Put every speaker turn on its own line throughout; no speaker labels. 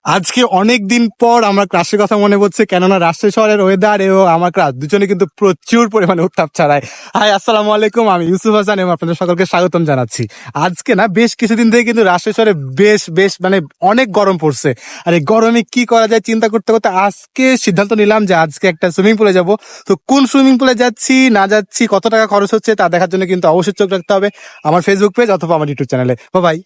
আজকে অনেক দিন পর আমার ক্রাশের কথা মনে পড়ছে, কেননা রাজশাহী শহরের ওয়েদার এবং আমার ক্রাশ দুজনে কিন্তু প্রচুর পরিমাণে উত্তাপ ছড়ায়। হাই, আসসালামু আলাইকুম, আমি ইউসুফ হাসান এবং আপনাদের সকলকে স্বাগতম জানাচ্ছি। আজকে না বেশ কিছুদিন থেকে কিন্তু রাজশাহী শহরে বেশ বেশ মানে অনেক গরম পড়ছে। আর এই গরমে কি করা যায় চিন্তা করতে করতে আজকে সিদ্ধান্ত নিলাম যে আজকে একটা সুইমিং পুলে যাব। তো কোন সুইমিং পুলে যাচ্ছি না যাচ্ছি, কত টাকা খরচ হচ্ছে তা দেখার জন্য কিন্তু অবশ্যই চোখ রাখতে হবে আমার ফেসবুক পেজ অথবা আমার ইউটিউব চ্যানেলে। ভাই,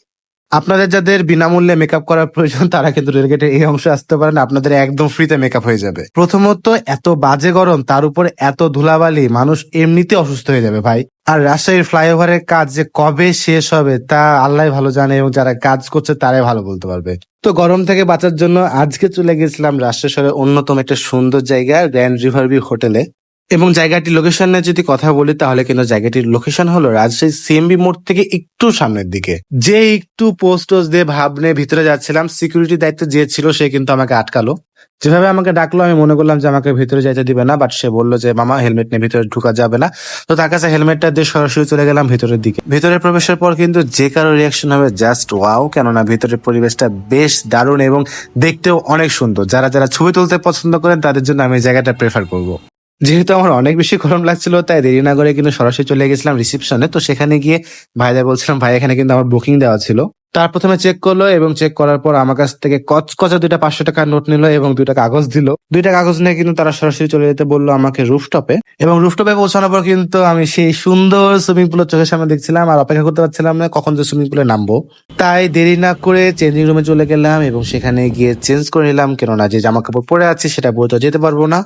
আপনাদের যাদের বিনামূল্যে মেকআপ করার প্রয়োজন তারা কিন্তু রেলগেটের এই অংশে আসতে পারেন, আপনাদের একদম ফ্রিতে মেকআপ হয়ে যাবে। প্রথমত এত বাজে গরম, তার উপরে এত ধুলাবালি, মানুষ এমনিতে অসুস্থ হয়ে যাবে ভাই। আর রাজশাহীর ফ্লাইওভারের কাজ যে কবে শেষ হবে তা আল্লাহ ভালো জানে, এবং যারা কাজ করছে তারাই ভালো বলতে পারবে। তো গরম থেকে বাঁচার জন্য আজকে চলে গেছিলাম রাজশাহী শহরের অন্যতম একটা সুন্দর জায়গা গ্র্যান্ড রিভার ভিউ হোটেলে। এবং জায়গাটির লোকেশন নিয়ে যদি কথা বলি তাহলে কিন্তু জায়গাটির লোকেশন হলো রাজশাহী সিএমবি মোড় থেকে একটু সামনের দিকে। যে একটু পোস্ট দিয়ে ভাবনে ভিতরে যাচ্ছিলাম, সিকিউরিটি দায়িত্ব যে ছিল সে কিন্তু আমাকে আটকালো। যেভাবে আমাকে ডাকলো আমি মনে করলাম যে আমাকে ভিতরে যাইতে দিবে না, বাট সে বললো যে মামা হেলমেট নিয়ে ভিতরে ঢুকা যাবে না। তো তার কাছে হেলমেটটা দিয়ে সরাসরি চলে গেলাম ভিতরের দিকে। ভিতরে প্রবেশের পর কিন্তু যে কারো রিয়াকশন হবে জাস্ট ওয়াও, কেননা ভিতরের পরিবেশটা বেশ দারুণ এবং দেখতেও অনেক সুন্দর। যারা যারা ছবি তুলতে পছন্দ করেন তাদের জন্য আমি এই জায়গাটা প্রেফার করবো। যেহেতু আমার অনেক বেশি গরম লাগছিল তাই দেরি না করে কিন্তু সরাসরি চলে গেছিলাম রিসেপশনে। তো সেখানে গিয়ে ভাইদের বলছিলাম ভাই এখানে কিন্তু আমার বুকিং দেওয়া ছিল। তার প্রথমে চেক করলো এবং চেক করার পর আমার কাছ থেকে কচকচা 2টা 500 টাকার নোট নিল এবং 2টা কাগজ দিল। 2টা কাগজ নিয়ে কিন্তু তারা সরাসরি চলে যেতে বললো আমাকে রুফটপে। এবং রুফটপে পৌঁছানোর পর কিন্তু আমি সেই সুন্দর সুইমিং পুলের চোখের সামনে দেখছিলাম আর অপেক্ষা করতে পারছিলাম না কখন যে সুইমিং পুলে নামবো। তাই দেরি না করে চেঞ্জিং রুমে চলে গেলাম এবং সেখানে গিয়ে চেঞ্জ করে নিলাম, কেননা যে জামা কাপড় পরে আছি সেটা পরে তো যেতে পারবো না।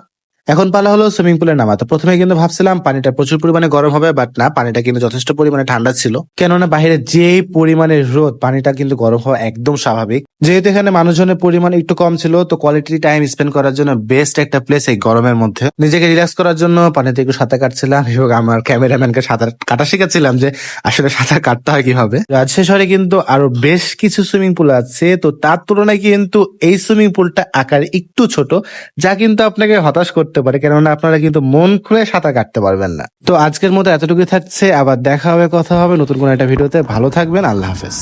এখন পালা হলো সুইমিং পুলে নামা। তো প্রথমে কিন্তু ভাবছিলাম পানিটা প্রচুর পরিমাণে গরম হবে, বাট না, পানিটা কিন্তু যথেষ্ট পরিমাণে ঠান্ডা ছিল। কেননা বাইরে যেই পরিমাণে রোদ, পানিটা কিন্তু গরম হওয়া একদম স্বাভাবিক। যেহেতু এখানে মানুষজনের পরিমাণ একটু কম ছিল, তো কোয়ালিটি টাইম স্পেন্ড করার জন্য বেস্ট একটা প্লেস এই গরমের মধ্যে। নিজেকে রিল্যাক্স করার জন্য পানিতে একটু সাঁতার কাটছিলাম এবং আমার ক্যামেরাম্যানকে সাঁতার কাটা শিখাচ্ছিলাম যে আসলে সাঁতার কাটতে হয় কিভাবে। রাজশাহী শহরে কিন্তু আরো বেশ কিছু সুইমিং পুল আছে, তো তার তুলনায় কিন্তু এই সুইমিং পুলটা আকারে একটু ছোট, যা কিন্তু আপনাকে হতাশ করতে পারে, কেননা আপনারা কিন্তু মন খুলে সাঁতার কাটতে পারবেন না। তো আজকের মতো এতটুকুই থাকছে, আবার দেখা হবে, কথা হবে নতুন কোনো একটা ভিডিওতে। ভালো থাকবেন, আল্লাহ হাফেজ।